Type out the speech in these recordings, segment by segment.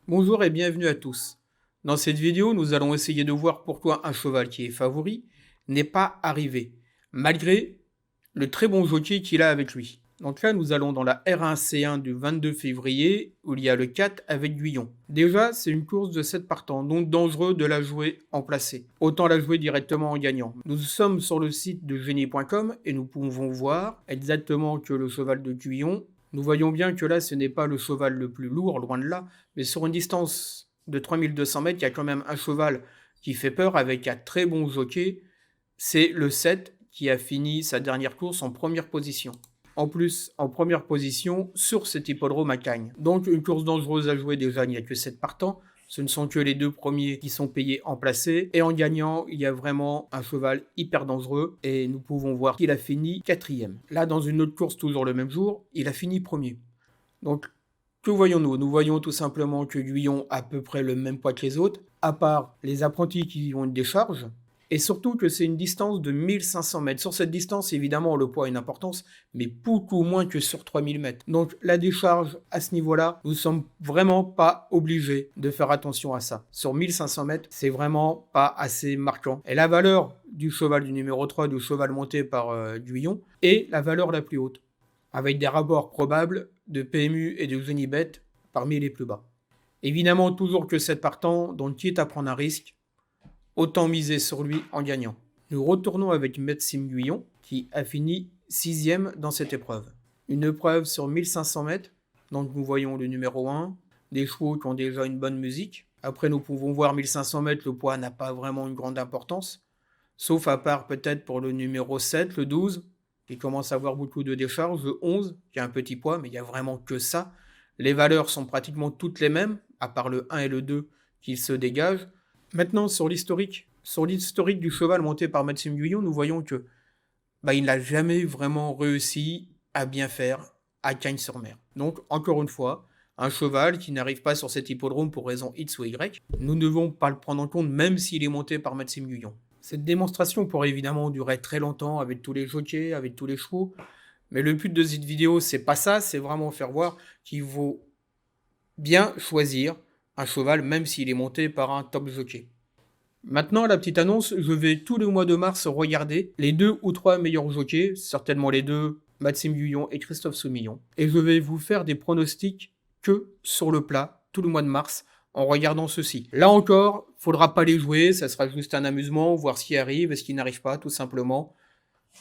Bonjour et bienvenue à tous. Dans cette vidéo, nous allons essayer de voir pourquoi un cheval qui est favori n'est pas arrivé, malgré le très bon jockey qu'il a avec lui. Donc là, nous allons dans la R1C1 du 22 février, où il y a le 4 avec Guyon. Déjà, c'est une course de 7 partants, donc dangereux de la jouer en placé. Autant la jouer directement en gagnant. Nous sommes sur le site de génie.com et nous pouvons voir exactement que le cheval de Guyon. Nous voyons bien que là, ce n'est pas le cheval le plus lourd, loin de là, mais sur une distance de 3200 mètres, il y a quand même un cheval qui fait peur avec un très bon jockey. C'est le 7 qui a fini sa dernière course en première position. En plus, en première position sur cet hippodrome à Cagnes. Donc une course dangereuse à jouer déjà, il n'y a que 7 partants. Ce ne sont que les deux premiers qui sont payés en placé. Et en gagnant, il y a vraiment un cheval hyper dangereux. Et nous pouvons voir qu'il a fini 4e. Là, dans une autre course, toujours le même jour, il a fini premier. Donc, que voyons-nous? Nous voyons tout simplement que Guyon a à peu près le même poids que les autres, à part les apprentis qui ont une décharge. Et surtout que c'est une distance de 1500 mètres. Sur cette distance, évidemment, le poids a une importance, mais beaucoup moins que sur 3000 mètres. Donc la décharge, à ce niveau-là, nous ne sommes vraiment pas obligés de faire attention à ça. Sur 1500 mètres, c'est vraiment pas assez marquant. Et la valeur du cheval du numéro 3, du cheval monté par Guyon, est la valeur la plus haute, avec des rapports probables de PMU et de Unibet parmi les plus bas. Évidemment, toujours que 7 partants, donc quitte à prendre un risque, autant miser sur lui en gagnant. Nous retournons avec Metsim Guyon, qui a fini 6e dans cette épreuve. Une épreuve sur 1500 mètres, donc nous voyons le numéro 1, des chevaux qui ont déjà une bonne musique. Après, nous pouvons voir 1500 mètres, le poids n'a pas vraiment une grande importance, sauf à part peut-être pour le numéro 7, le 12, qui commence à avoir beaucoup de décharges, le 11, qui a un petit poids, mais il n'y a vraiment que ça. Les valeurs sont pratiquement toutes les mêmes, à part le 1 et le 2 qui se dégagent. Maintenant, sur l'historique du cheval monté par Metsim Guyon, nous voyons que il n'a jamais vraiment réussi à bien faire à Cagnes-sur-Mer. Donc, encore une fois, un cheval qui n'arrive pas sur cet hippodrome pour raison X ou Y, nous ne devons pas le prendre en compte, même s'il est monté par Metsim Guyon. Cette démonstration pourrait évidemment durer très longtemps avec tous les jockeys, avec tous les chevaux, mais le but de cette vidéo, c'est pas ça, c'est vraiment faire voir qu'il vaut bien choisir un cheval, même s'il est monté par un top jockey. Maintenant, la petite annonce, je vais tous les mois de mars regarder les 2 ou 3 meilleurs jockeys, certainement les deux, Maxime Guyon et Christophe Soumillon, et je vais vous faire des pronostics que sur le plat, tout le mois de mars, en regardant ceci. Là encore, faudra pas les jouer, ça sera juste un amusement, voir ce qui arrive et ce qui n'arrive pas, tout simplement.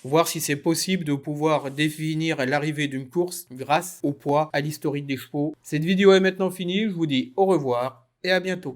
Voir si c'est possible de pouvoir définir l'arrivée d'une course grâce au poids, à l'historique des chevaux. Cette vidéo est maintenant finie, je vous dis au revoir et à bientôt.